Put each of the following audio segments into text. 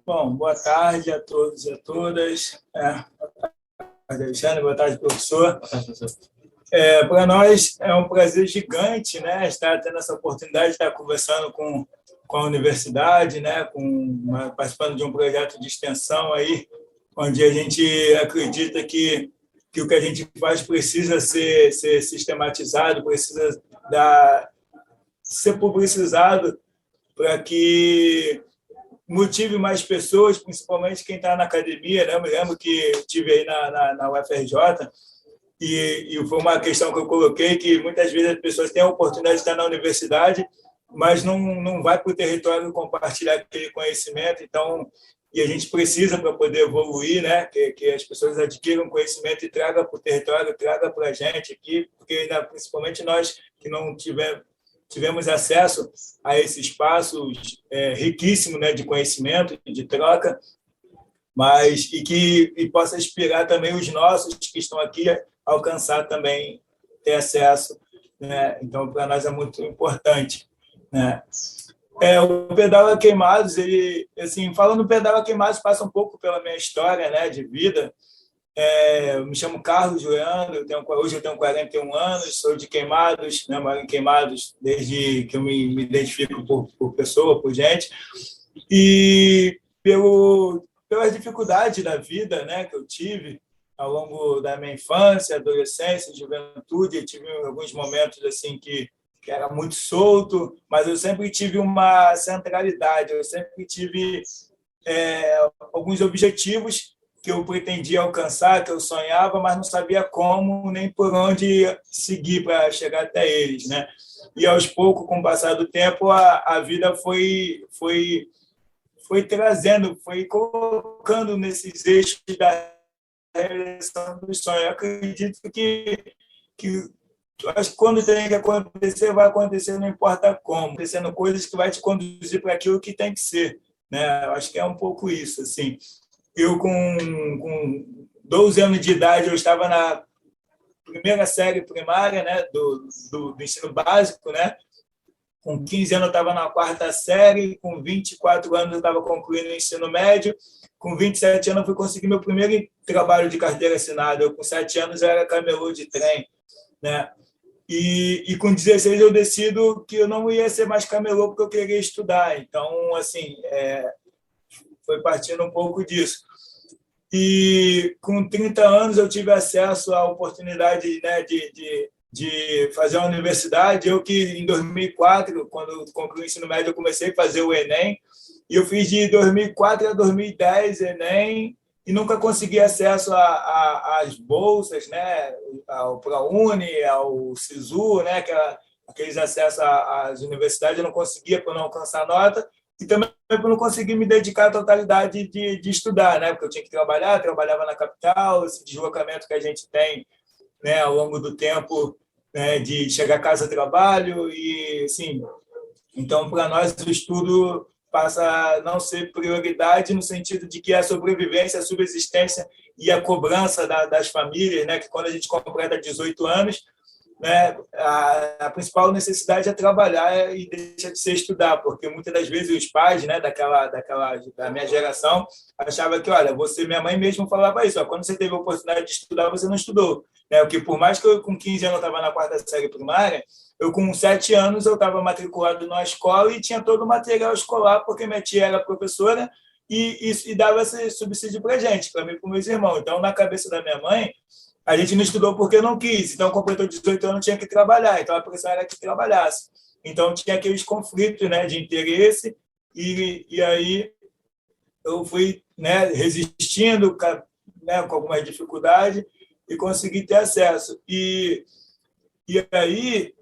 Bom, boa tarde a todos e a todas. Boa tarde, Alexandre. Boa tarde, professor. Para nós é um prazer gigante, né, estar tendo essa oportunidade de estar conversando com a universidade, né, participando de um projeto de extensão aí, onde a gente acredita que o que a gente faz precisa ser sistematizado, precisa ser publicizado para que motive mais pessoas, principalmente quem está na academia, né? Eu me lembro que estive aí na UFRJ e foi uma questão que eu coloquei, que muitas vezes as pessoas têm a oportunidade de estar na universidade, mas não vai para o território compartilhar aquele conhecimento, então, e a gente precisa para poder evoluir, né? Que as pessoas adquiram conhecimento e tragam para o território, tragam para a gente aqui, porque principalmente nós que não tivemos acesso a esse espaço riquíssimo, né, de conhecimento, de troca, mas e possa inspirar também os nossos que estão aqui a alcançar também, ter acesso, né? Então, para nós é muito importante, né? O Pedala Queimados, ele, assim, falando do Pedala Queimados, passa um pouco pela minha história, né, de vida. Eu me chamo Carlos Leandro, hoje eu tenho 41 anos, sou de Queimados, né, moro em Queimados desde que eu me identifico por pessoa, por gente, e pelas dificuldades da vida, né, que eu tive ao longo da minha infância, adolescência, juventude, eu tive alguns momentos assim que era muito solto, mas eu sempre tive uma centralidade, eu sempre tive alguns objetivos que eu pretendia alcançar, que eu sonhava, mas não sabia como nem por onde seguir para chegar até eles, né? E aos poucos, com o passar do tempo, a vida foi trazendo, foi colocando nesses eixos da realização do sonho. Eu acredito que acho que quando tem que acontecer, vai acontecer, não importa como, acontecendo coisas que vai te conduzir para aquilo que tem que ser, né? Eu acho que é um pouco isso, assim. Eu, com 12 anos de idade, eu estava na primeira série primária, né, do ensino básico, né? Com 15 anos eu estava na quarta série, com 24 anos eu estava concluindo o ensino médio, com 27 anos eu fui conseguir meu primeiro trabalho de carteira assinada. Eu, com 7 anos eu era camelô de trem, né? E com 16 eu decido que eu não ia ser mais camelô porque eu queria estudar. Então, assim, foi partindo um pouco disso. E com 30 anos eu tive acesso à oportunidade, né, de fazer a universidade. Eu que em 2004, quando concluí o ensino médio, eu comecei a fazer o Enem, e eu fiz de 2004 a 2010 Enem, e nunca consegui acesso às bolsas, né, ao ProUni, ao SISU, né, aqueles acessos às universidades, eu não conseguia por não alcançar nota, e também por não conseguir me dedicar à totalidade de estudar, né, porque eu tinha que trabalhar, trabalhava na capital, esse deslocamento que a gente tem, né, ao longo do tempo, né, de chegar a casa trabalho e assim, então para nós o estudo passa a não ser prioridade no sentido de que a sobrevivência, a subsistência e a cobrança das famílias, né, que quando a gente completa 18 anos, né, a principal necessidade é trabalhar e deixa de ser estudar, porque muitas das vezes os pais, né, da minha geração, achavam que, olha, minha mãe mesmo falava isso, ó, quando você teve a oportunidade de estudar, você não estudou, né? Porque por mais que eu com 15 anos eu estava na quarta série primária, eu com 7 anos eu estava matriculado numa escola e tinha todo o material escolar, porque minha tia era professora e dava esse subsídio para gente, para mim e para meus irmãos. Então, na cabeça da minha mãe, a gente não estudou porque não quis. Então, completou 18 anos, tinha que trabalhar. Então, a pressão era que trabalhasse. Então, tinha aqueles conflitos, né, de interesse. E aí eu fui, né, resistindo, né, com algumas dificuldades e consegui ter acesso. E aí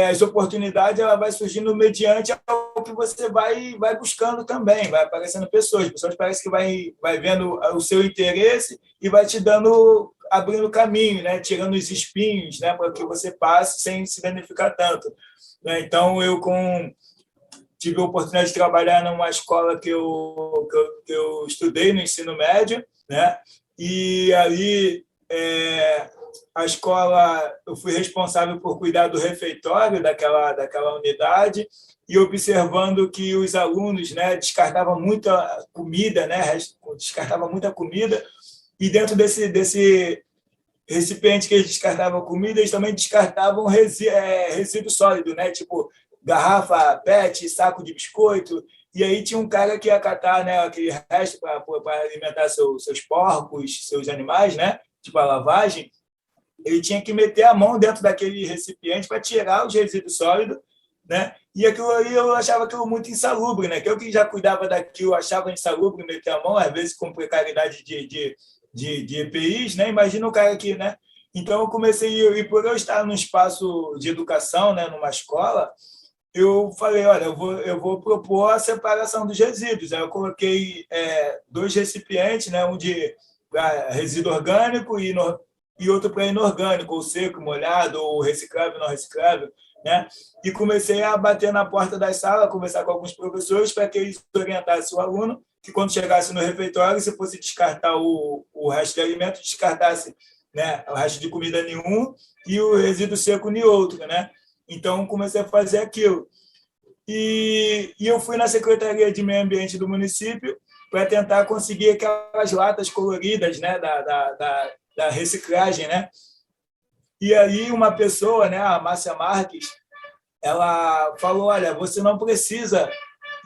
as oportunidades ela vai surgindo mediante o que você vai buscando também, vai aparecendo pessoas parecem que vai vendo o seu interesse e vai te dando, abrindo caminho, né, tirando os espinhos, né, para que você passe sem se danificar tanto, né? Então tive a oportunidade de trabalhar numa escola que eu estudei no ensino médio, né, e ali a escola, eu fui responsável por cuidar do refeitório daquela unidade e observando que os alunos, né, descartavam muita comida, né, descartavam muita comida, e dentro desse recipiente que eles descartavam comida, eles também descartavam resíduo sólido, né, tipo garrafa, PET, saco de biscoito. E aí tinha um cara que ia catar, né, aquele resto para alimentar seus porcos, seus animais, né, tipo a lavagem. Ele tinha que meter a mão dentro daquele recipiente para tirar os resíduos sólidos, né? E aquilo aí eu achava aquilo muito insalubre, né? Que eu que já cuidava daquilo, achava insalubre meter a mão, às vezes com precariedade de EPIs, né? Imagina o cara aqui, né? Então eu comecei, e por eu estar num espaço de educação, né, numa escola, eu falei, olha, eu vou propor a separação dos resíduos. Aí eu coloquei 2 recipientes, né, um de resíduo orgânico e outro para inorgânico, ou seco, molhado, ou reciclável, não reciclável, né? E comecei a bater na porta da sala, conversar com alguns professores para que eles orientassem o aluno, que quando chegasse no refeitório, se fosse descartar o resto de alimento, descartasse, né, o resto de comida nenhum e o resíduo seco em outro, né? Então, comecei a fazer aquilo. E eu fui na Secretaria de Meio Ambiente do município para tentar conseguir aquelas latas coloridas, né, da reciclagem, né? E aí uma pessoa, né, a Márcia Marques, ela falou, olha, você não precisa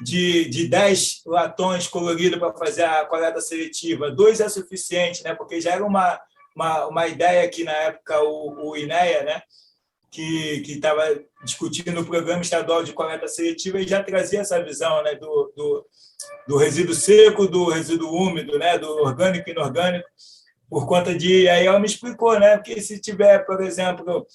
de 10 latões coloridos para fazer a coleta seletiva, 2 é suficiente, né? Porque já era uma ideia que, na época, o INEA, né, que estava discutindo o Programa Estadual de Coleta Seletiva e já trazia essa visão, né, do resíduo seco, do resíduo úmido, né, do orgânico e inorgânico, por conta de... Aí ela me explicou, né, que se tiver, por exemplo,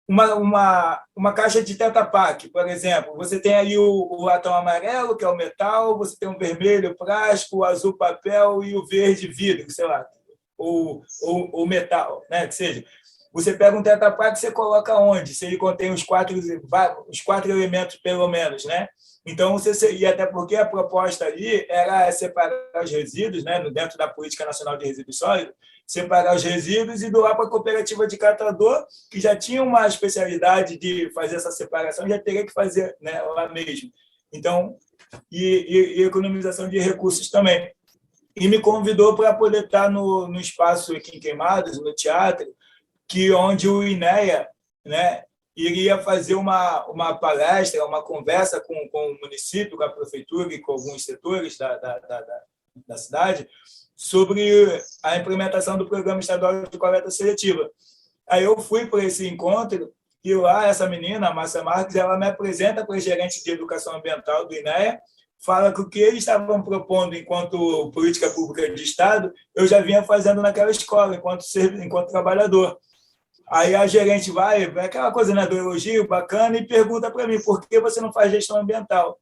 uma caixa de Tetra Pak, por exemplo, você tem aí o latão amarelo, que é o metal, você tem o vermelho, plástico, o azul, papel, e o verde, vidro, sei lá, ou metal, né? Que seja, você pega um Tetra Pak e você coloca onde? Se ele contém os quatro elementos, pelo menos, né? Então, e até porque a proposta ali era separar os resíduos, né, dentro da Política Nacional de Resíduos Sólidos, separar os resíduos e doar para a cooperativa de catador, que já tinha uma especialidade de fazer essa separação, já teria que fazer, né, lá mesmo. Então, e economização de recursos também. E me convidou para poder estar no espaço aqui em Queimadas, no teatro, onde o INEA, né, iria fazer uma palestra, uma conversa com o município, com a prefeitura e com alguns setores da cidade sobre a implementação do Programa Estadual de Coleta Seletiva. Aí eu fui para esse encontro e lá essa menina, a Márcia Marques, ela me apresenta para a gerente de educação ambiental do INEA, fala que o que eles estavam propondo enquanto política pública de Estado, eu já vinha fazendo naquela escola, enquanto trabalhador. Aí a gerente vai aquela coisa, né, do elogio bacana, e pergunta para mim, por que você não faz gestão ambiental?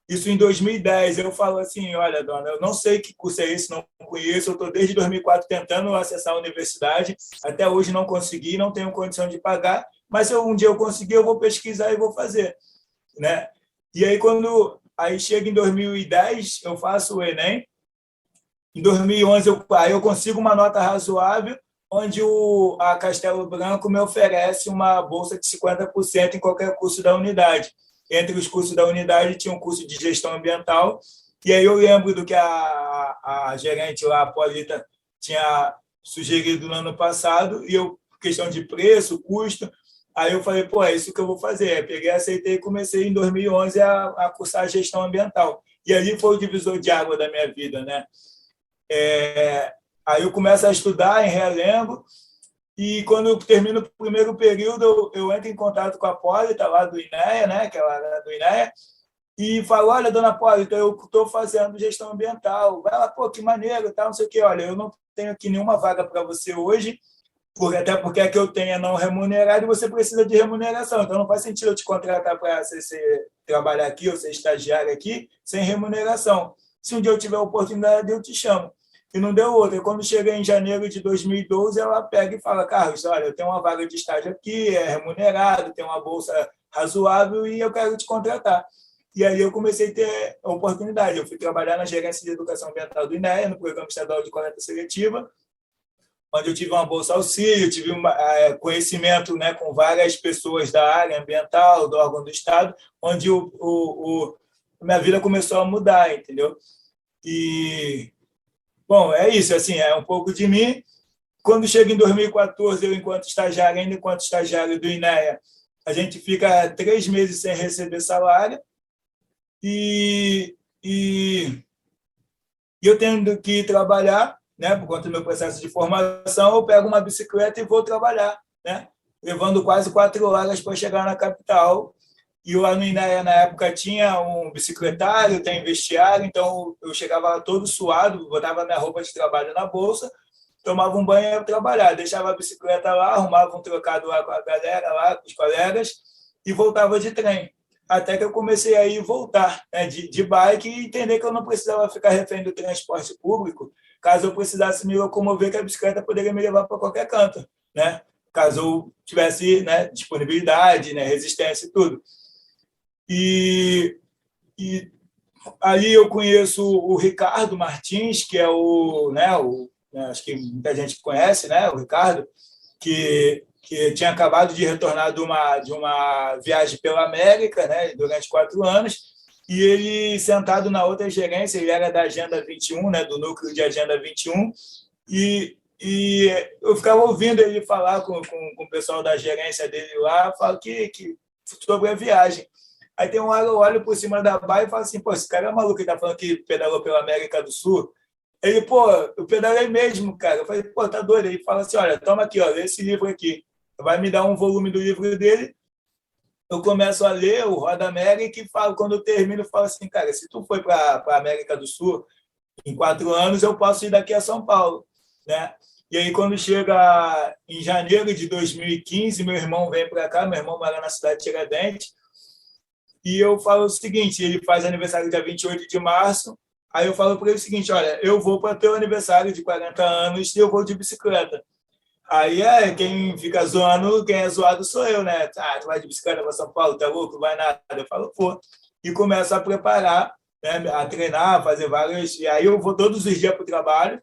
Isso em 2010. Eu falo assim, olha, dona, eu não sei que curso é esse, não conheço, eu estou desde 2004 tentando acessar a universidade, até hoje não consegui, não tenho condição de pagar, mas se um dia eu conseguir, eu vou pesquisar e vou fazer, né? E aí chega em 2010, eu faço o Enem, em 2011 eu consigo uma nota razoável, onde a Castelo Branco me oferece uma bolsa de 50% em qualquer curso da unidade. Entre os cursos da unidade tinha um curso de gestão ambiental, e aí eu lembro do que a gerente lá, a Paulita, tinha sugerido no ano passado, e eu, questão de preço, custo, aí eu falei, pô, é isso que eu vou fazer. Aí peguei, aceitei e comecei em 2011 a cursar gestão ambiental. E ali foi o divisor de água da minha vida, né? Aí eu começo a estudar em Realengo, e quando eu termino o primeiro período, eu entro em contato com a Polita, lá do INEA, né, que ela era do INEA, e falo, olha, dona Polita, eu estou fazendo gestão ambiental. Ela, pô, que maneiro, tal, não sei o quê. Olha, eu não tenho aqui nenhuma vaga para você hoje, até porque a que eu tenho é não remunerada e você precisa de remuneração. Então, não faz sentido eu te contratar para você trabalhar aqui ou ser estagiário aqui sem remuneração. Se um dia eu tiver a oportunidade, eu te chamo. E não deu outra. E quando cheguei em janeiro de 2012, ela pega e fala, Carlos, olha, eu tenho uma vaga de estágio aqui, é remunerado, tem uma bolsa razoável e eu quero te contratar. E aí eu comecei a ter a oportunidade. Eu fui trabalhar na Gerência de Educação Ambiental do INEA, no Programa Estadual de Coleta Seletiva, onde eu tive uma bolsa auxílio, tive conhecimento, né, com várias pessoas da área ambiental, do órgão do Estado, onde minha vida começou a mudar, entendeu? E, bom, é isso, assim, é um pouco de mim. Quando chega em 2014, eu, ainda enquanto estagiário do INEA, a gente fica 3 meses sem receber salário e eu tendo que ir trabalhar, né, por conta do meu processo de formação, eu pego uma bicicleta e vou trabalhar, né, levando quase 4 horas para chegar na capital. E lá no INEA, na época, tinha um bicicletário, tem vestiário, então eu chegava lá todo suado, botava minha roupa de trabalho na bolsa, tomava um banho e ia trabalhar, deixava a bicicleta lá, arrumava um trocado lá com a galera, lá com os colegas, e voltava de trem. Até que eu comecei a ir e voltar, né, de bike, e entender que eu não precisava ficar refém do transporte público, caso eu precisasse me locomover, que a bicicleta poderia me levar para qualquer canto, né? Caso eu tivesse, né, disponibilidade, né, resistência e tudo. E ali eu conheço o Ricardo Martins, que é acho que muita gente conhece, né, o Ricardo, que tinha acabado de retornar de uma viagem pela América, né, durante 4 anos, e ele, sentado na outra gerência, ele era da Agenda 21, né, do núcleo de Agenda 21, e eu ficava ouvindo ele falar com o pessoal da gerência dele lá, falo que sobre a viagem. Aí tem uma hora eu olho por cima da baia e falo assim, pô, esse cara é maluco, ele tá falando que pedalou pela América do Sul. Ele, pô, eu pedalei mesmo, cara. Eu falei, pô, tá doido? Ele fala assim, olha, toma aqui, ó, lê esse livro aqui. Vai me dar um volume do livro dele, eu começo a ler o Roda América e falo, quando eu termino, eu falo assim, cara, se tu foi para a América do Sul em 4 anos, eu posso ir daqui a São Paulo, né? E aí, quando chega em janeiro de 2015, meu irmão vem para cá, meu irmão mora na cidade de Tiradentes, e eu falo o seguinte, ele faz aniversário dia 28 de março, aí eu falo para ele o seguinte, olha, eu vou para teu aniversário de 40 anos e eu vou de bicicleta. Aí quem fica zoando, quem é zoado sou eu, né? Ah, tu vai de bicicleta para São Paulo, tá louco? Não vai nada. Eu falo, pô. E começo a preparar, né, a treinar, fazer várias... E aí eu vou todos os dias para o trabalho,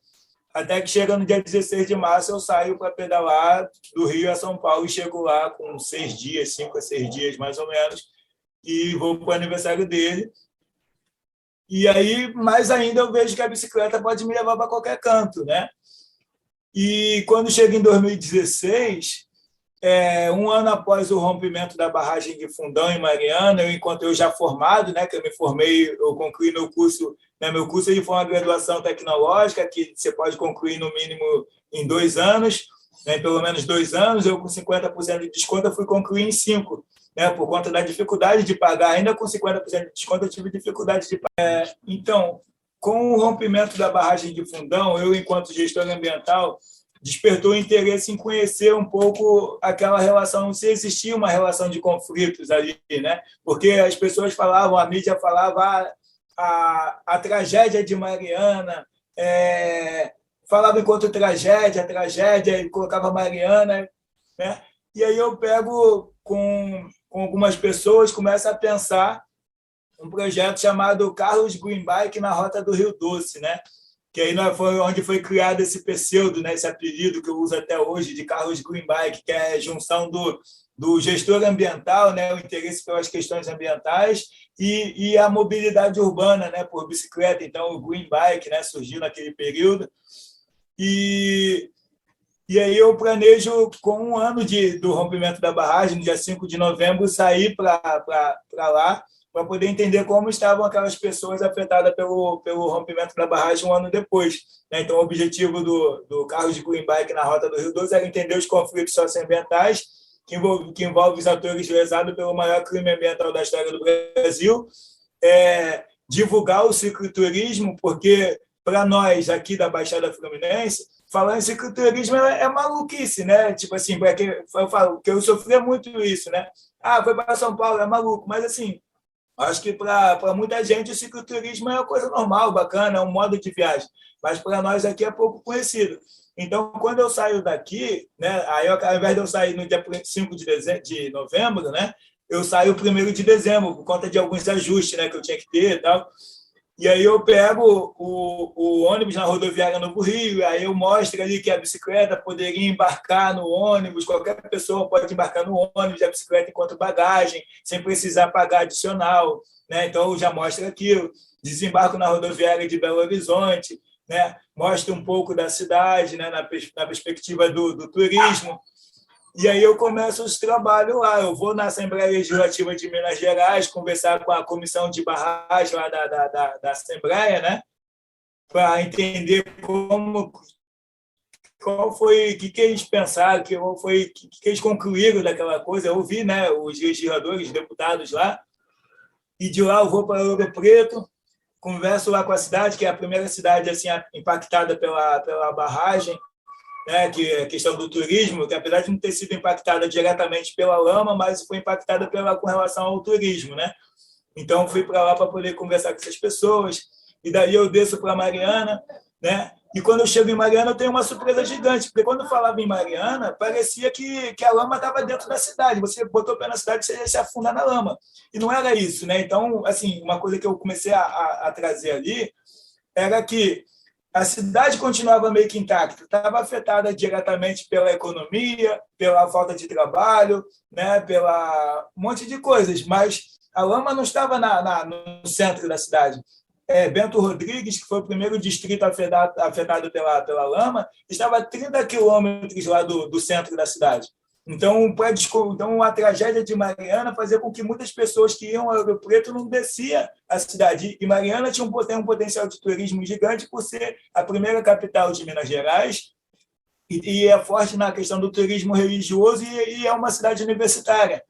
até que chega no dia 16 de março, eu saio para pedalar do Rio a São Paulo e chego lá com 6 dias, 5 a 6 dias, mais ou menos, e vou para o aniversário dele. E aí, mais ainda, eu vejo que a bicicleta pode me levar para qualquer canto, né? E quando chega em 2016, um ano após o rompimento da barragem de Fundão em Mariana, enquanto eu já formado, né, que eu me formei, eu concluí meu curso, né, meu curso ele foi uma graduação tecnológica que você pode concluir no mínimo em 2 anos, né, pelo menos 2 anos, eu com 50% de desconto eu fui concluir em 5, né, por conta da dificuldade de pagar, ainda com 50% de desconto eu tive dificuldade de pagar. Então, com o rompimento da barragem de Fundão, eu, enquanto gestor ambiental, despertou interesse em conhecer um pouco aquela relação, se existia uma relação de conflitos ali, né? Porque as pessoas falavam, a mídia falava a tragédia de Mariana, falava enquanto tragédia, e colocava Mariana, né? E aí eu pego com algumas pessoas, começo a pensar um projeto chamado Carlos Green Bike na Rota do Rio Doce, né? Que aí foi onde foi criado esse pseudo, né? Esse apelido que eu uso até hoje de Carlos Green Bike, que é a junção do gestor ambiental, né? O interesse pelas questões ambientais e a mobilidade urbana, né? Por bicicleta. Então, o Green Bike, né? Surgiu naquele período. E aí eu planejo, com um ano do rompimento da barragem, no dia 5 de novembro, sair para lá, para poder entender como estavam aquelas pessoas afetadas pelo rompimento da barragem um ano depois, né? Então, o objetivo do Carros de Green Bike na Rota do Rio Doce era entender os conflitos socioambientais que envolvem os atores lesados pelo maior crime ambiental da história do Brasil, divulgar o cicloturismo, porque, para nós, aqui da Baixada Fluminense, falar em cicloturismo é maluquice, né? Tipo assim, eu falo que eu sofria muito isso, né? Ah, foi para São Paulo, é maluco. Mas, assim, acho que para muita gente o cicloturismo é uma coisa normal, bacana, é um modo de viagem. Mas para nós aqui é pouco conhecido. Então, quando eu saio daqui, né, aí ao invés de eu sair no dia 5 de novembro, né, eu saio 1º de dezembro, por conta de alguns ajustes, né, que eu tinha que ter e tal. E aí eu pego o ônibus na rodoviária Novo Rio, aí eu mostro ali que a bicicleta poderia embarcar no ônibus, qualquer pessoa pode embarcar no ônibus, a bicicleta enquanto bagagem, sem precisar pagar adicional, né? Então eu já mostro aquilo, desembarco na rodoviária de Belo Horizonte, né? Mostro um pouco da cidade, né? Na perspectiva do turismo. E aí eu começo os trabalhos lá. Eu vou na Assembleia Legislativa de Minas Gerais conversar com a comissão de barragem lá da Assembleia, né? Para entender qual foi, o que eles pensaram, qual foi, o que eles concluíram daquela coisa. Eu ouvi, né, os legisladores, os deputados lá, e de lá eu vou para Ouro Preto, converso lá com a cidade, que é a primeira cidade assim impactada pela barragem, né, que é a questão do turismo, que apesar de não ter sido impactada diretamente pela lama, mas foi impactada com relação ao turismo, né? Então fui para lá para poder conversar com essas pessoas, e daí eu desço para Mariana, né? E quando eu chego em Mariana, eu tenho uma surpresa gigante, porque quando eu falava em Mariana, parecia que a lama estava dentro da cidade. Você botou o pé na cidade, você ia se afundar na lama. E não era isso, né? Então, assim, uma coisa que eu comecei a trazer ali era que a cidade continuava meio que intacta, estava afetada diretamente pela economia, pela falta de trabalho, né, pela um monte de coisas, mas a lama não estava no centro da cidade. Bento Rodrigues, que foi o primeiro distrito afetado pela lama, estava a 30 quilômetros lá do centro da cidade. Então, a tragédia de Mariana fazia com que muitas pessoas que iam ao Ouro Preto não desciam a cidade. E Mariana tem um potencial de turismo gigante por ser a primeira capital de Minas Gerais e é forte na questão do turismo religioso e é uma cidade universitária.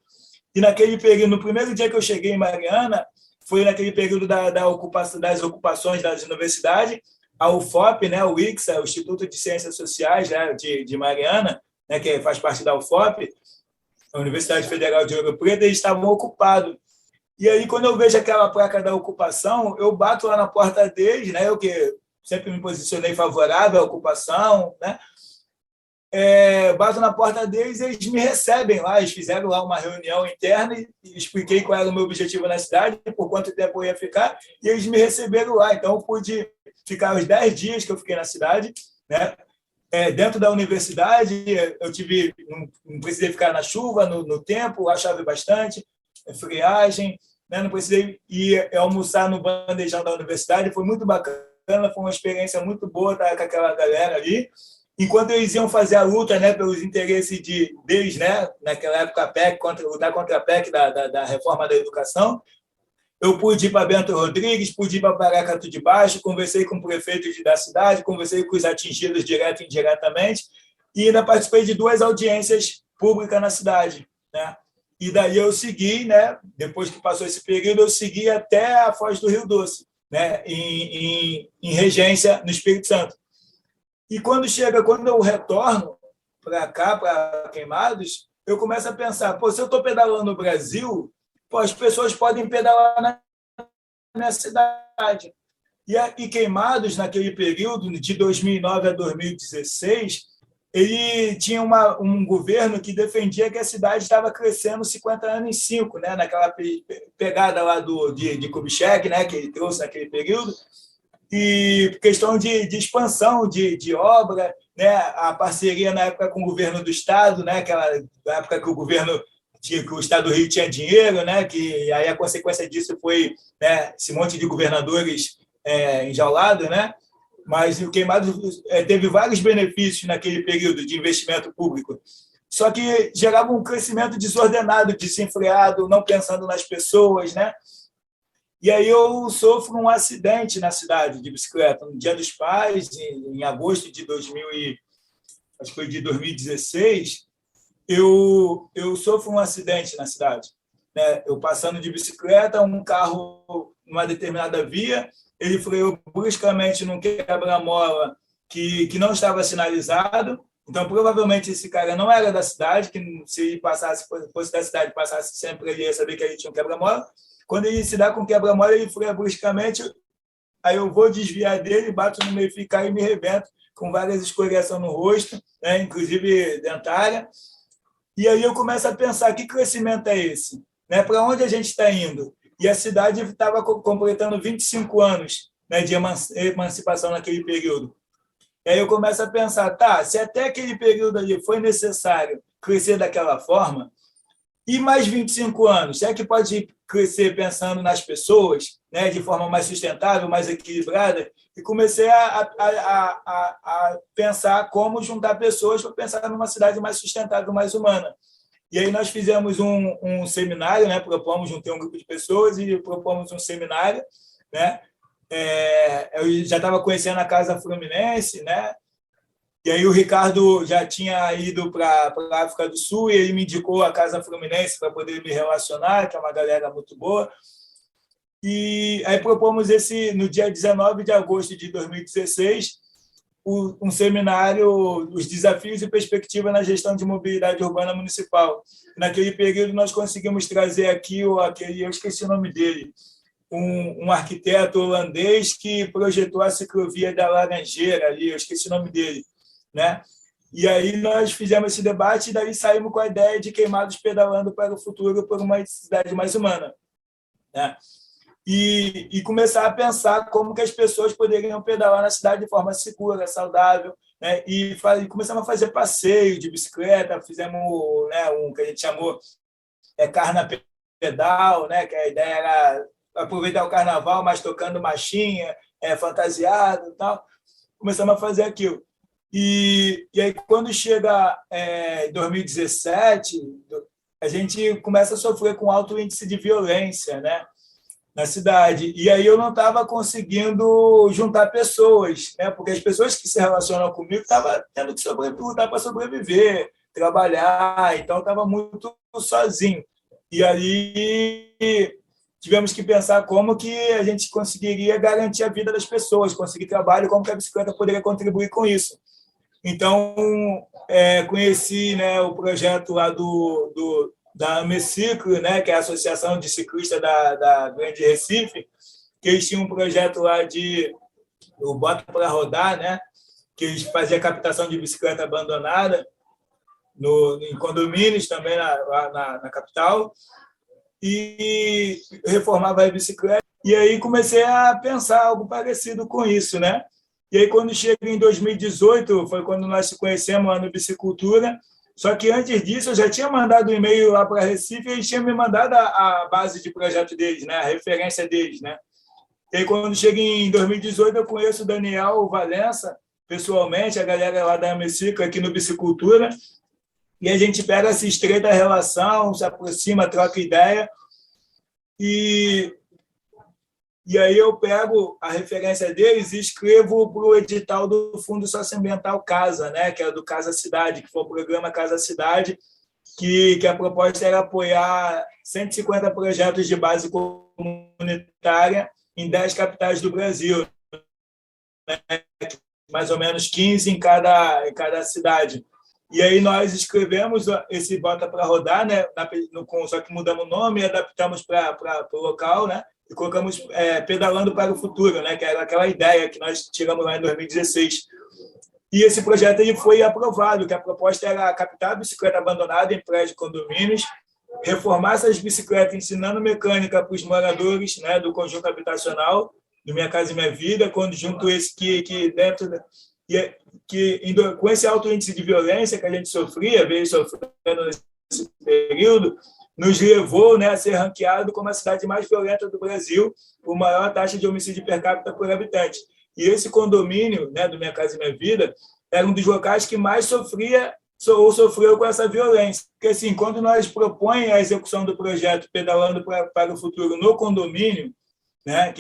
E naquele período, no primeiro dia que eu cheguei em Mariana, foi naquele período das ocupações das universidades, a UFOP, né, o ICSA, o Instituto de Ciências Sociais, né, de Mariana, né, que faz parte da UFOP, a Universidade Federal de Ouro Preto, eles estavam ocupados. E aí, quando eu vejo aquela placa da ocupação, eu bato lá na porta deles, né, eu que sempre me posicionei favorável à ocupação, né, bato na porta deles e eles me recebem lá. Eles fizeram lá uma reunião interna e expliquei qual era o meu objetivo na cidade, por quanto tempo eu ia ficar, e eles me receberam lá. Então, eu pude ficar os 10 dias que eu fiquei na cidade, né? Dentro da universidade, não precisei ficar na chuva, no tempo, lá chove bastante, friagem, né? Não precisei ir almoçar no bandejão da universidade, foi muito bacana, foi uma experiência muito boa estar com aquela galera ali. Enquanto eles iam fazer a luta, né, pelos interesses deles, né, naquela época, a PEC, lutar contra a PEC da reforma da educação, eu pude ir para Bento Rodrigues, pude ir para Paracatu de Baixo, conversei com o prefeito da cidade, conversei com os atingidos direto e indiretamente, e ainda participei de 2 audiências públicas na cidade, né? E daí eu segui, né, depois que passou esse período, eu segui até a Foz do Rio Doce, né, em Regência, no Espírito Santo. E quando eu retorno para cá, para Queimados, eu começo a pensar, pô, se eu estou pedalando no Brasil, pô, as pessoas podem pedalar na minha cidade. E Queimados, naquele período, de 2009 a 2016, ele tinha um governo que defendia que a cidade estava crescendo 50 anos em 5, né? Naquela pegada lá de Kubitschek, né? Que ele trouxe naquele período, e questão de expansão de obra, né? A parceria na época com o governo do Estado, né? Aquela época que que o Estado do Rio tinha dinheiro, né? Que aí a consequência disso foi, né, esse monte de governadores enjaulados, né? Mas o Queimados teve vários benefícios naquele período de investimento público, só que gerava um crescimento desordenado, desenfreado, não pensando nas pessoas, né? E aí eu sofro um acidente na cidade de bicicleta, no Dia dos Pais, em agosto de 2016, eu sofro um acidente na cidade, né? Eu passando de bicicleta, um carro numa determinada via, ele freou bruscamente num quebra-mola que não estava sinalizado. Então, provavelmente, esse cara não era da cidade, que se ele fosse da cidade, passasse sempre, ele ia saber que ele tinha um quebra-mola. Quando ele se dá com o quebra-mola, ele freia bruscamente, aí eu vou desviar dele, bato no meio e caio e me rebento, com várias escoriações no rosto, né, inclusive dentária. E aí eu começo a pensar, que crescimento é esse? Né? Para onde a gente está indo? e a cidade estava completando 25 anos, né, de emancipação naquele período. E aí eu começo a pensar, tá, se até aquele período ali foi necessário crescer daquela forma, e mais 25 anos, será que pode crescer pensando nas pessoas, né, de forma mais sustentável, mais equilibrada? E comecei a pensar como juntar pessoas para pensar numa cidade mais sustentável, mais humana. E aí nós fizemos um seminário, né, propomos juntar um grupo de pessoas e propomos um seminário, né? Eu já estava conhecendo a Casa Fluminense, né? E aí o Ricardo já tinha ido para a África do Sul e ele me indicou a Casa Fluminense para poder me relacionar, que é uma galera muito boa. E aí propomos no dia 19 de agosto de 2016, um seminário, os desafios e perspectivas na gestão de mobilidade urbana municipal. Naquele período, nós conseguimos trazer aqui eu esqueci o nome dele, um arquiteto holandês que projetou a ciclovia da Laranjeira, ali, eu esqueci o nome dele, né? E aí nós fizemos esse debate e daí saímos com a ideia de Queimados pedalando para o futuro por uma cidade mais humana, né? E começar a pensar como que as pessoas poderiam pedalar na cidade de forma segura, saudável, né? E começamos a fazer passeio de bicicleta, fizemos, né, um que a gente chamou Carna Pedal, né? Que a ideia era aproveitar o carnaval, mas tocando marchinha, fantasiado e tal. Começamos a fazer aquilo. E aí, quando chega 2017, a gente começa a sofrer com alto índice de violência, né, na cidade. E aí eu não estava conseguindo juntar pessoas, né, porque as pessoas que se relacionam comigo estavam tendo que lutar para sobreviver, trabalhar, então estava muito sozinho. E aí tivemos que pensar como que a gente conseguiria garantir a vida das pessoas, conseguir trabalho, como que a bicicleta poderia contribuir com isso. Então, conheci, né, o projeto lá da Ameciclo, né, que é a Associação de Ciclistas da Grande Recife, que eles tinham um projeto lá o Bota para Rodar, né, que eles faziam captação de bicicleta abandonada em condomínios também na capital, e reformava a bicicleta. E aí comecei a pensar algo parecido com isso, né? E aí, quando chega em 2018, foi quando nós se conhecemos lá no Bicicultura. Só que antes disso, eu já tinha mandado um e-mail lá para Recife e eles tinham me mandado a base de projeto deles, né? A referência deles, né? E aí, quando chega em 2018, eu conheço o Daniel Valença, pessoalmente, a galera lá da Amecica, aqui no Bicicultura, e a gente pega essa estreita relação, se aproxima, troca ideia, e aí eu pego a referência deles e escrevo para o edital do Fundo Socioambiental Casa, né, que é do Casa Cidade, que foi o programa Casa Cidade, que a proposta era apoiar 150 projetos de base comunitária em 10 capitais do Brasil, né, mais ou menos 15 em cada cidade. E aí nós escrevemos esse Bota para Rodar, né, só que mudamos o nome e adaptamos para o local, né, e colocamos Pedalando para o Futuro, né, que era aquela ideia que nós tiramos lá em 2016. E esse projeto ele foi aprovado, que a proposta era captar a bicicleta abandonada em prédios e condomínios, reformar essas bicicletas ensinando mecânica para os moradores, né, do conjunto habitacional, do Minha Casa e Minha Vida, conjunto esse que dentro... com esse alto índice de violência que a gente veio sofrendo nesse período, nos levou, né, a ser ranqueado como a cidade mais violenta do Brasil, com maior taxa de homicídio per capita por habitante. E esse condomínio, né, do Minha Casa e Minha Vida, era um dos locais que mais sofreu com essa violência. Porque, assim, quando nós propõe a execução do projeto Pedalando para o Futuro no condomínio, né,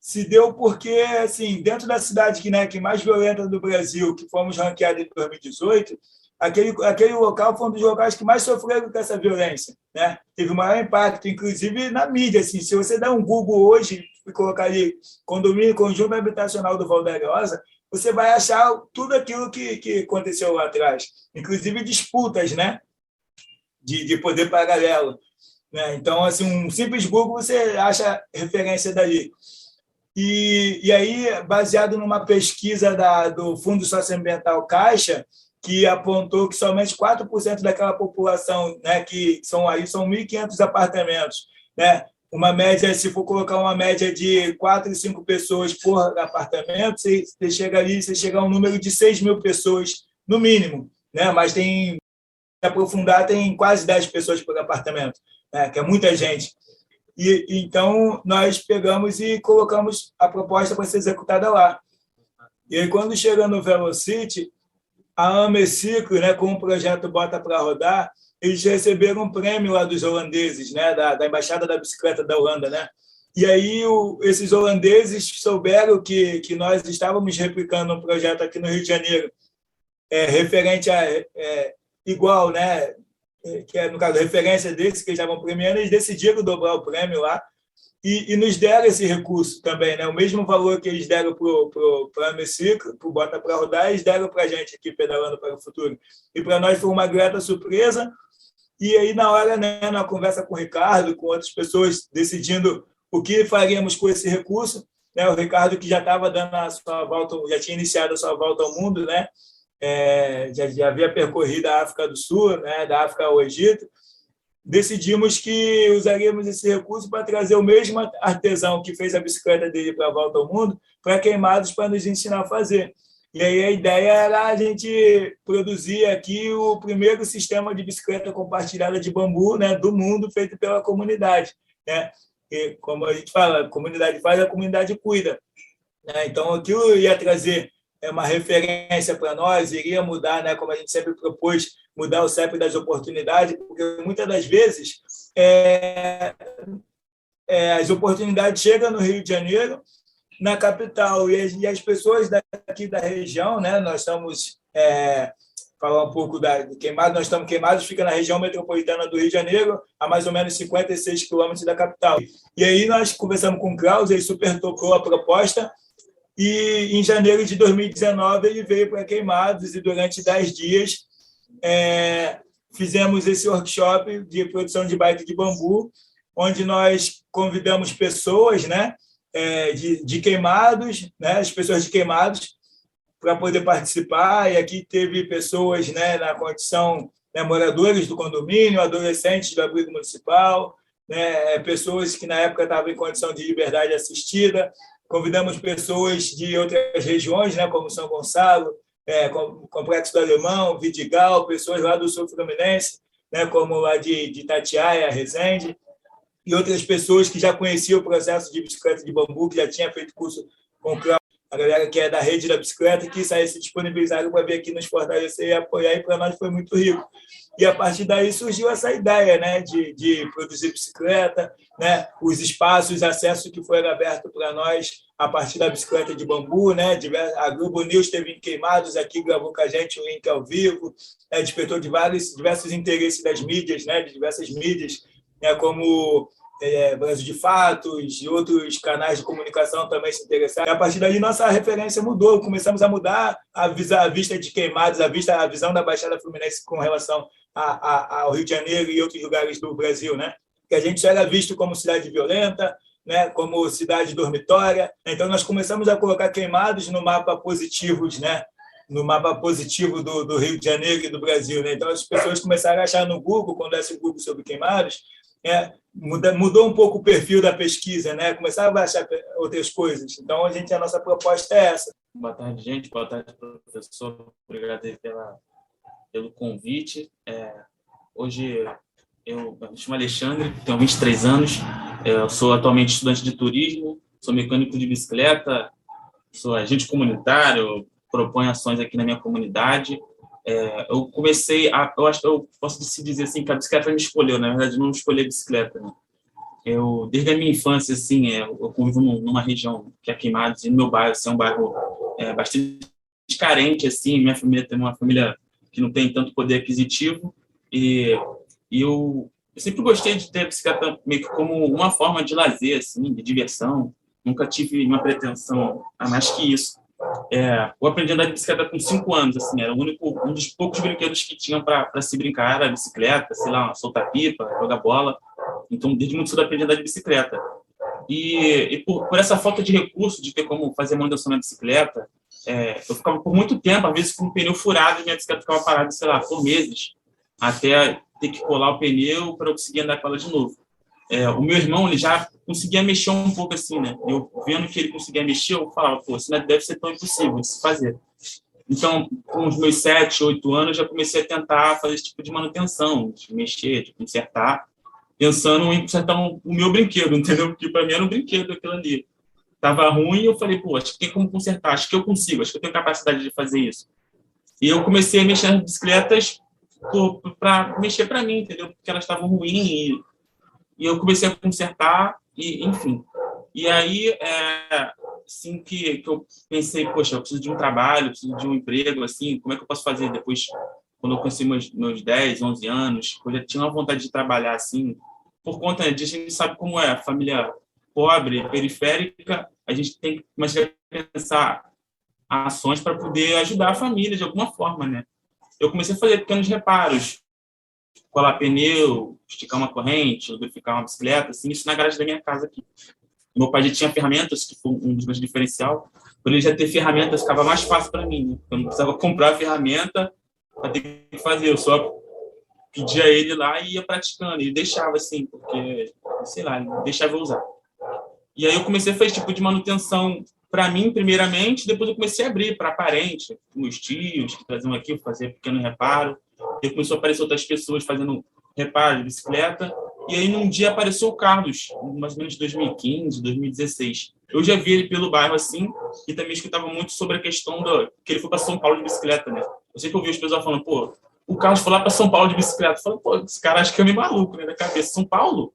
se deu porque, assim, dentro da cidade que mais violenta do Brasil, que fomos ranqueados em 2018, aquele local foi um dos locais que mais sofreram com essa violência, né? Teve o maior impacto, inclusive na mídia. Assim, se você der um Google hoje e colocar ali condomínio conjunto habitacional do Valderosa, você vai achar tudo aquilo que aconteceu lá atrás, inclusive disputas, né? De poder paralelo, né? Então, assim, um simples Google você acha referência dali. E aí, baseado numa pesquisa do Fundo Socioambiental Caixa, que apontou que somente 4% daquela população, né, que são 1.500 apartamentos, né, uma média, se for colocar uma média de 4 e 5 pessoas por apartamento, você chega ali, você chega a um número de 6 mil pessoas, no mínimo, né? Mas tem, se aprofundar, tem quase 10 pessoas por apartamento, né? Que é muita gente. E então, nós pegamos e colocamos a proposta para ser executada lá. E aí, quando chega no Velocity, a Ameciclo, né, com o projeto Bota para Rodar, eles receberam um prêmio lá dos holandeses, né, da Embaixada da Bicicleta da Holanda, né? E aí esses holandeses souberam que nós estávamos replicando um projeto aqui no Rio de Janeiro, referente a igual, né, que é, no caso, referência desse que eles estavam premiando, eles decidiram dobrar o prêmio lá e nos deram esse recurso também, né? O mesmo valor que eles deram para a Ameciclo, para o Bota para Rodar, eles deram para a gente aqui, Pedalando para o Futuro. E para nós foi uma grata surpresa. E aí, na hora, né, na conversa com o Ricardo, com outras pessoas, decidindo o que faríamos com esse recurso, né? O Ricardo, que já estava dando a sua volta, já tinha iniciado a sua volta ao mundo, né? Já havia percorrido a África do Sul, né? Da África ao Egito. Decidimos que usaríamos esse recurso para trazer o mesmo artesão que fez a bicicleta dele para a volta ao mundo para Queimados, para nos ensinar a fazer. E aí a ideia era a gente produzir aqui o primeiro sistema de bicicleta compartilhada de bambu, né, do mundo, feito pela comunidade, né? E, como a gente fala, a comunidade faz, a comunidade cuida, né? Então, aquilo ia trazer uma referência para nós, iria mudar, né, como a gente sempre propôs, mudar o CEP das oportunidades, porque muitas das vezes as oportunidades chegam no Rio de Janeiro, na capital, e as pessoas daqui da região, né, nós estamos, falar um pouco de Queimados, nós estamos Queimados, fica na região metropolitana do Rio de Janeiro, a mais ou menos 56 quilômetros da capital. E aí nós conversamos com o Klaus, ele super tocou a proposta, e em janeiro de 2019 ele veio para Queimados e durante 10 dias fizemos esse workshop de produção de bike de bambu, onde nós convidamos pessoas, né, de Queimados, né, as pessoas de Queimados, para poder participar. E aqui teve pessoas, né, na condição, né, moradores do condomínio, adolescentes do abrigo municipal, né, pessoas que na época estavam em condição de liberdade assistida. Convidamos pessoas de outras regiões, né, como São Gonçalo, Complexo do Alemão, Vidigal, pessoas lá do Sul Fluminense, né, como lá de Itatiaia, Resende, e outras pessoas que já conheciam o processo de bicicleta de bambu, que já tinha feito curso com a galera que é da rede da bicicleta, que se disponibilizaram para vir aqui nos fortalecer e apoiar, e para nós foi muito rico. E a partir daí surgiu essa ideia, né, de produzir bicicleta, né, os espaços, acesso que foi aberto para nós a partir da bicicleta de bambu, né, a Globo News teve em Queimados aqui, gravou com a gente o link ao vivo, despertou diversos interesses das mídias, né, de diversas mídias, né, como Brasil de Fatos e outros canais de comunicação também se interessaram. E a partir daí, nossa referência mudou. Começamos a mudar a vista de Queimados, a visão da Baixada Fluminense com relação ao Rio de Janeiro e outros lugares do Brasil, né? Que a gente só era visto como cidade violenta, né? Como cidade dormitória. Então, nós começamos a colocar Queimados no mapa positivos, né? No mapa positivo do Rio de Janeiro e do Brasil, né? Então, as pessoas começaram a achar no Google, quando desse o Google sobre Queimados, mudou um pouco o perfil da pesquisa, né? Começava a achar outras coisas. Então, a nossa proposta é essa. Boa tarde, gente. Boa tarde, professor. Obrigado pelo convite. Hoje, eu me chamo Alexandre, tenho 23 anos, eu sou atualmente estudante de turismo, sou mecânico de bicicleta, sou agente comunitário, proponho ações aqui na minha comunidade. Eu comecei eu acho que eu posso dizer assim que a bicicleta me escolheu, na verdade não escolhi a bicicleta, né? Desde a minha infância, assim, eu convivo numa região que é Queimados, e no meu bairro, assim, é um bairro bastante carente, assim, minha família tem uma família que não tem tanto poder aquisitivo, e eu sempre gostei de ter a bicicleta meio que como uma forma de lazer, assim, de diversão, nunca tive uma pretensão a mais que isso. Eu aprendi a andar de bicicleta com 5 anos, assim, era um dos poucos brinquedos que tinham para se brincar, era a bicicleta, sei lá, soltar pipa, jogar bola. Então, desde muito cedo aprendi a andar de bicicleta. E por essa falta de recurso, de ter como fazer manutenção na bicicleta, eu ficava por muito tempo, às vezes com o pneu furado, e minha bicicleta ficava parada, sei lá, por meses, até ter que colar o pneu para eu conseguir andar com ela de novo. o meu irmão, ele já conseguia mexer um pouco assim, né? Eu vendo que ele conseguia mexer, eu falava, pô, isso não deve ser tão impossível de se fazer. Então, com os meus 7, 8 anos, já comecei a tentar fazer esse tipo de manutenção, de mexer, de consertar, pensando em consertar o meu brinquedo, entendeu? Porque para mim era um brinquedo aquilo ali. Tava ruim, eu falei, pô, acho que tem como consertar, acho que eu consigo, acho que eu tenho capacidade de fazer isso. E eu comecei a mexer nas bicicletas para mexer para mim, entendeu? Porque elas estavam ruins e eu comecei a consertar e, enfim. E aí, assim que eu pensei, poxa, eu preciso de um trabalho, eu preciso de um emprego, assim, como é que eu posso fazer depois, quando eu conheci meus 10, 11 anos, eu já tinha uma vontade de trabalhar, assim, por conta de a gente sabe como é, a família pobre, periférica, a gente tem que começar a pensar ações para poder ajudar a família de alguma forma, né? Eu comecei a fazer pequenos reparos, colar pneu, esticar uma corrente, lubrificar uma bicicleta, assim, isso na garagem da minha casa aqui. Meu pai já tinha ferramentas, que foi um dos meus diferencial. Por ele já ter ferramentas, ficava mais fácil para mim. Né? Eu não precisava comprar a ferramenta para ter que fazer. Eu só pedia a ele lá e ia praticando. Ele deixava assim, porque, sei lá, ele deixava eu usar. E aí eu comecei a fazer tipo de manutenção para mim, primeiramente. Depois eu comecei a abrir para parentes, meus tios, que traziam aqui, fazer pequeno reparo. E começou a aparecer outras pessoas fazendo reparo de bicicleta. E aí, num dia, apareceu o Carlos, mais ou menos de 2015, 2016. Eu já vi ele pelo bairro, assim, e também escutava muito sobre a questão que ele foi para São Paulo de bicicleta, né? Eu sempre ouvi os pessoal falando, pô, o Carlos foi lá para São Paulo de bicicleta. Eu falei, pô, esse cara acho que é meio maluco, né, da cabeça. São Paulo?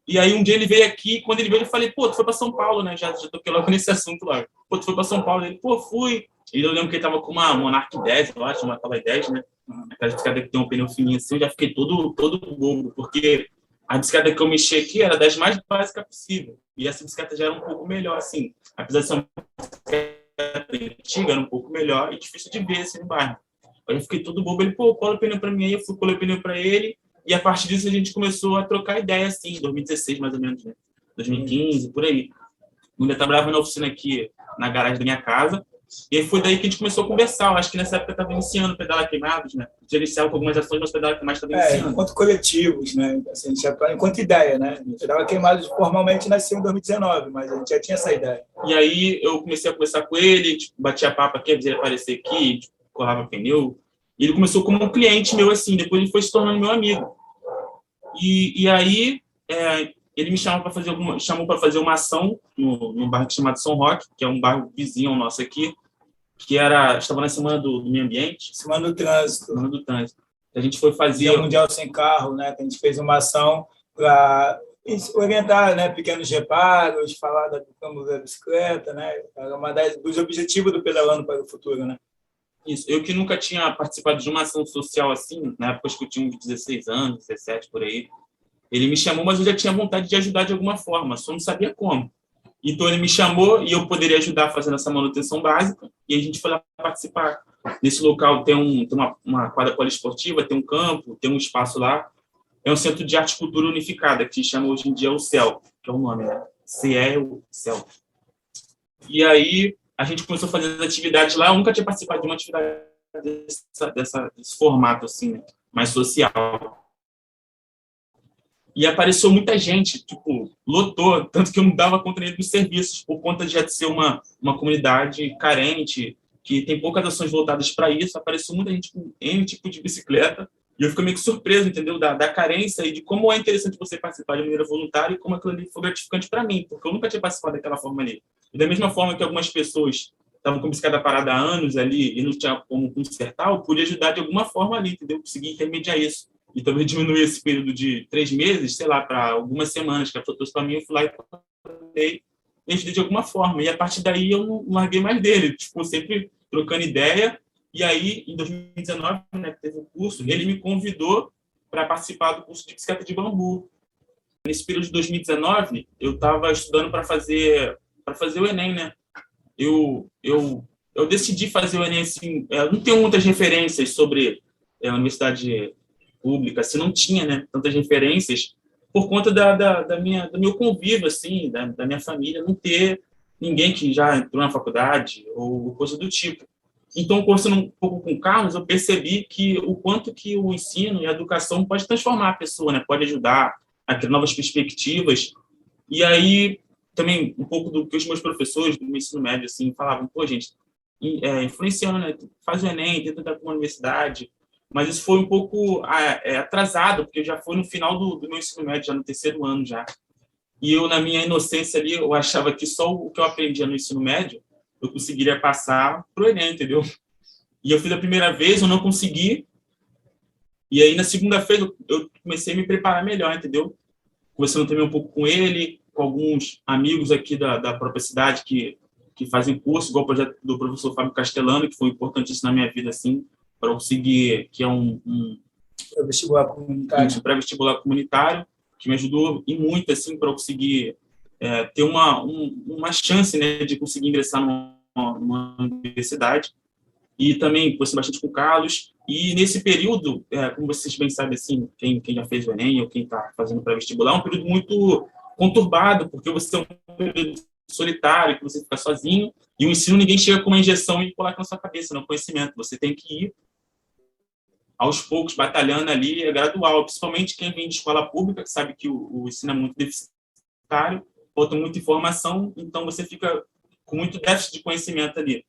E aí, um dia ele veio aqui, quando ele veio, eu falei, pô, tu foi para São Paulo, né? Já toquei logo nesse assunto lá. Pô, tu foi para São Paulo? Ele, pô, fui. E eu lembro que ele tava com uma Monarch 10, eu acho, uma Tala 10, né? Aquela bicicleta que tem um pneu fininho assim, eu já fiquei todo bobo, porque a bicicleta que eu mexi aqui era das mais básicas possível. E essa bicicleta já era um pouco melhor, assim. Apesar de ser uma bicicleta antiga, era um pouco melhor e difícil de ver, assim, no bairro. Eu fiquei todo bobo. Ele, pô, cola o pneu para mim. Aí eu fui, colei o pneu para ele. E a partir disso a gente começou a trocar ideia, assim, em 2016, mais ou menos, né? 2015, por aí. Eu ainda trabalhava na oficina aqui, na garagem da minha casa. E aí foi daí que a gente começou a conversar. Eu acho que nessa época eu estava iniciando Pedala Queimados, né? Já iniciava com algumas ações, mas Pedala Queimados estava iniciando. Enquanto coletivos, né? Assim, a gente já, enquanto ideia, né? Pedala Queimados formalmente nasceu em 2019, mas a gente já tinha essa ideia. E aí eu comecei a conversar com ele, tipo, batia papo aqui, às vezes ele aparecer aqui, tipo, colava pneu. E ele começou como um cliente meu, assim, depois ele foi se tornando meu amigo. E aí ele me chamou para fazer uma ação no bairro chamado São Roque, que é um bairro vizinho ao nosso aqui, que estava na Semana do Meio Ambiente. Semana do Trânsito. Semana do Trânsito. A gente foi fazer... Dia Mundial Sem Carro, né? A gente fez uma ação para orientar, né, pequenos reparos, falar da bicicleta, né? Era uma dos objetivos do Pedalando para o Futuro, né? Isso. Eu que nunca tinha participado de uma ação social assim, na época que eu tinha uns 16 anos, 17, por aí. Ele me chamou, mas eu já tinha vontade de ajudar de alguma forma, só não sabia como. Então ele me chamou e eu poderia ajudar fazendo essa manutenção básica, e a gente foi lá participar. Nesse local tem uma quadra poliesportiva, tem um campo, tem um espaço lá. É um centro de arte e cultura unificada, que chama hoje em dia o CEL, que é o nome, né? CEL, CEL. E aí a gente começou a fazer as atividades lá. Eu nunca tinha participado de uma atividade desse formato, assim, né? Mais social. E apareceu muita gente, tipo, lotou, tanto que eu não dava conta dos serviços, por conta de já ser uma comunidade carente, que tem poucas ações voltadas para isso. Apareceu muita gente com N tipo de bicicleta, e eu fiquei meio que surpreso, entendeu? Da carência e de como é interessante você participar de maneira voluntária e como aquilo ali foi gratificante para mim, porque eu nunca tinha participado daquela forma ali. E da mesma forma que algumas pessoas estavam com a bicicleta parada há anos ali e não tinha como consertar, eu pude ajudar de alguma forma ali, entendeu? Consegui intermediar isso. E talvez diminuir esse período de 3 meses, sei lá, para algumas semanas, que a pessoa trouxe para mim, eu fui lá e falei, e ajudei de alguma forma. E a partir daí eu não larguei mais dele, tipo, sempre trocando ideia. E aí, em 2019, né, que teve o curso, ele me convidou para participar do curso de bicicleta de bambu. Nesse período de 2019, eu estava estudando para fazer o Enem, né? Eu decidi fazer o Enem, assim, eu não tenho muitas referências sobre a universidade pública, assim, não tinha, né, tantas referências, por conta do meu convívio, assim, da minha família, não ter ninguém que já entrou na faculdade ou coisa do tipo. Então, conversando um pouco com o Carlos, eu percebi que o quanto que o ensino e a educação pode transformar a pessoa, né, pode ajudar a criar novas perspectivas. E aí, também, um pouco do que os meus professores do meu ensino médio, assim, falavam, pô, gente, influenciando, né? Faz o Enem, tenta entrar para uma universidade. Mas isso foi um pouco atrasado, porque já foi no final do meu ensino médio, já no terceiro ano já. E eu, na minha inocência ali, eu achava que só o que eu aprendia no ensino médio, eu conseguiria passar para o Enem, entendeu? E eu fiz a primeira vez, eu não consegui. E aí, na segunda vez, eu comecei a me preparar melhor, entendeu? Conversando também um pouco com ele, com alguns amigos aqui da própria cidade que fazem curso, igual o projeto do professor Fábio Castellano, que foi importantíssimo na minha vida, assim, para eu conseguir, que é um Vestibular comunitário. Pré-vestibular comunitário, que me ajudou e muito, assim, para eu conseguir ter uma chance, né, de conseguir ingressar numa universidade. E também conversei bastante com o Carlos. E nesse período, como vocês bem sabem, assim, quem já fez o Enem ou quem está fazendo pré-vestibular, é um período muito conturbado, porque você é um período solitário, que você fica sozinho, e o ensino ninguém chega com uma injeção e coloca na sua cabeça, no conhecimento. Você tem que ir aos poucos, batalhando ali, é gradual. Principalmente quem vem de escola pública, que sabe que o ensino é muito deficitário, falta muita informação, então você fica com muito déficit de conhecimento ali.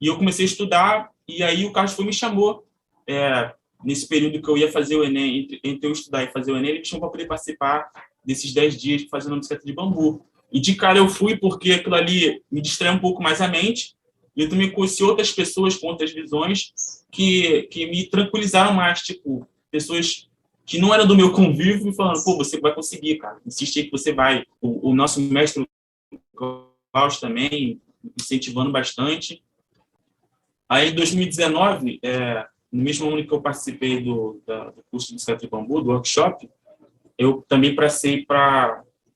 E eu comecei a estudar, e aí o Carlos me chamou, nesse período que eu ia fazer o Enem, entre eu estudar e fazer o Enem, ele me chamou para poder participar desses 10 dias fazendo a bicicleta de bambu. E de cara eu fui porque aquilo ali me distrai um pouco mais a mente, e eu também conheci outras pessoas com outras visões que me tranquilizaram mais, tipo, pessoas que não eram do meu convívio me falando, pô, você vai conseguir, cara, insiste aí que você vai. O nosso mestre, o Klaus, também, incentivando bastante. Aí, em 2019, no mesmo ano que eu participei do curso de bicicleta de bambu, do workshop, eu também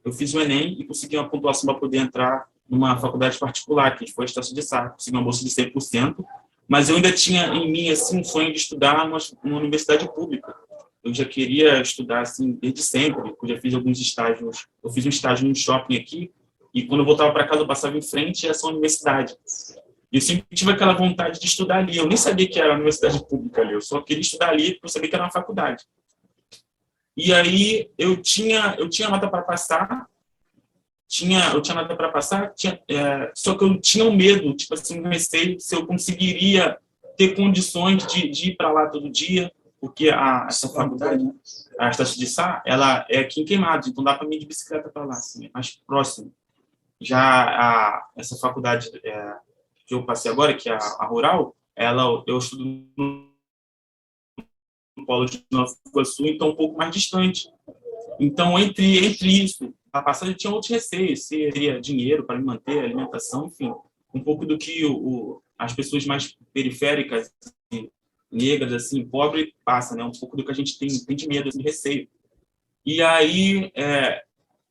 eu fiz o Enem e consegui uma pontuação para poder entrar numa faculdade particular, que foi a Estácio de Sá, consegui uma bolsa de 100%, mas eu ainda tinha em mim assim, um sonho de estudar numa universidade pública. Eu já queria estudar assim, desde sempre, eu já fiz alguns estágios, eu fiz um estágio num shopping aqui, e quando eu voltava para casa, eu passava em frente a essa universidade. E eu sempre tive aquela vontade de estudar ali. Eu nem sabia que era uma universidade pública ali, eu só queria estudar ali porque eu sabia que era uma faculdade. E aí eu tinha nota para passar, eu tinha nota para passar, só que eu tinha um medo, tipo assim, um receio se eu conseguiria ter condições de ir para lá todo dia, porque essa faculdade, a Estácio de Sá, ela é aqui em Queimados, então dá para mim ir de bicicleta para lá, assim, é mais próximo. Já essa faculdade que eu passei agora, que é a Rural, eu estudo no polo de Nova Iguaçu, então um pouco mais distante. Então, entre isso, a passagem tinha outros receios, se teria dinheiro para me manter, alimentação, enfim, um pouco do que as pessoas mais periféricas, negras, assim, pobres, passa, né? Um pouco do que a gente tem de medo, assim, de receio. E aí,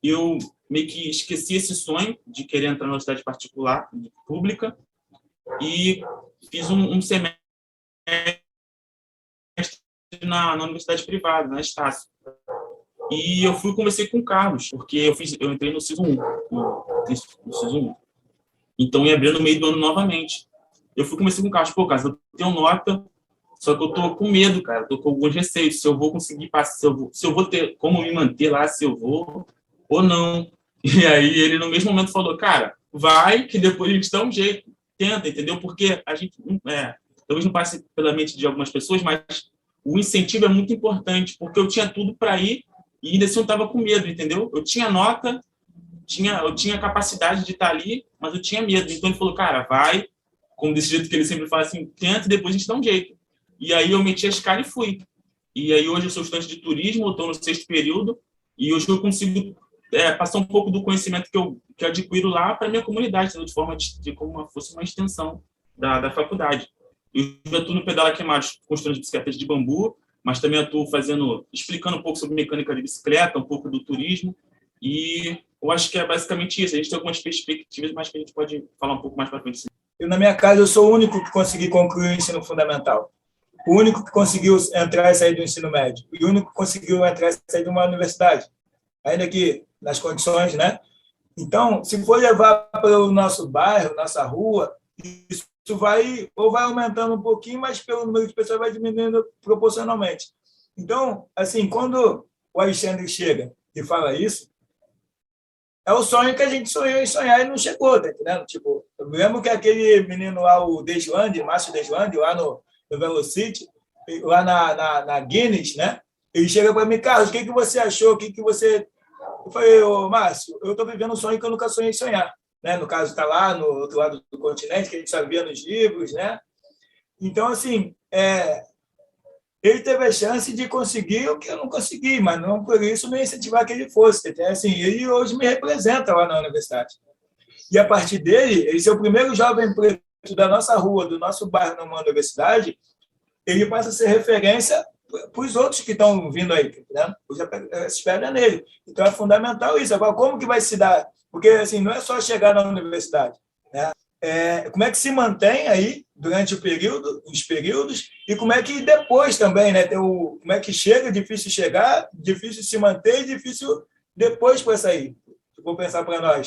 eu meio que esqueci esse sonho de querer entrar na universidade particular, pública, e fiz um semestre na universidade privada, na Estácio. E eu conversei com o Carlos, porque eu entrei no SISU 1, no SISU 1. Então, ia abrir no meio do ano novamente. Eu conversei com o Carlos, pô, Carlos, eu tenho nota, só que eu tô com medo, cara, tô com alguns receios, se eu vou conseguir passar, se eu vou ter como me manter lá, se eu vou ou não. E aí ele, no mesmo momento, falou, cara, vai, que depois a gente dá um jeito, tenta, entendeu? Porque a gente, talvez não passe pela mente de algumas pessoas, mas o incentivo é muito importante, porque eu tinha tudo para ir e ainda assim eu estava com medo, entendeu? Eu tinha nota, eu tinha capacidade de estar ali, mas eu tinha medo. Então ele falou, cara, vai, como desse jeito que ele sempre fala assim, tenta e depois a gente dá um jeito. E aí eu meti as caras e fui. E aí hoje eu sou estudante de turismo, eu estou no 6º período, e hoje eu consigo passar um pouco do conhecimento que eu adquiro lá para a minha comunidade, de forma de como fosse uma extensão da faculdade. Eu já estou no Pedala Queimados construindo bicicletas de bambu, mas também estou explicando um pouco sobre mecânica de bicicleta, um pouco do turismo, e eu acho que é basicamente isso. A gente tem algumas perspectivas, mas que a gente pode falar um pouco mais para frente. Eu, na minha casa, eu sou o único que consegui concluir o ensino fundamental. O único que conseguiu entrar e sair do ensino médio. E o único que conseguiu entrar e sair de uma universidade. Ainda que nas condições, né? Então, se for levar para o nosso bairro, nossa rua, isso vai aumentando um pouquinho, mas pelo número de pessoas vai diminuindo proporcionalmente. Então, assim, quando o Alexandre chega e fala isso, é o sonho que a gente sonhou em sonhar e não chegou, tá entendendo? Tipo, eu me lembro que aquele menino lá, o Dejuande, Márcio Dejuande, lá no Velocity, lá na Guinness, né? Ele chega para mim, Carlos, o que você achou? O que você... Eu falei, ô, Márcio, eu estou vivendo um sonho que eu nunca sonhei sonhar. Né? No caso, está lá no outro lado do continente, que a gente sabia nos livros, né? Então, assim, ele teve a chance de conseguir o que eu não consegui, mas não por isso me incentivar que ele fosse. Então, assim, ele hoje me representa lá na universidade. E a partir dele, ele ser o primeiro jovem preto da nossa rua, do nosso bairro numa universidade, ele passa a ser referência para os outros que estão vindo aí, né? Se espera nele. Então, é fundamental isso. Agora, como que vai se dar? Porque, assim, não é só chegar na universidade, né? Como é que se mantém aí durante os períodos e como é que depois também, né? Como é que chega, difícil chegar, difícil se manter e difícil depois para sair. Vou pensar para nós.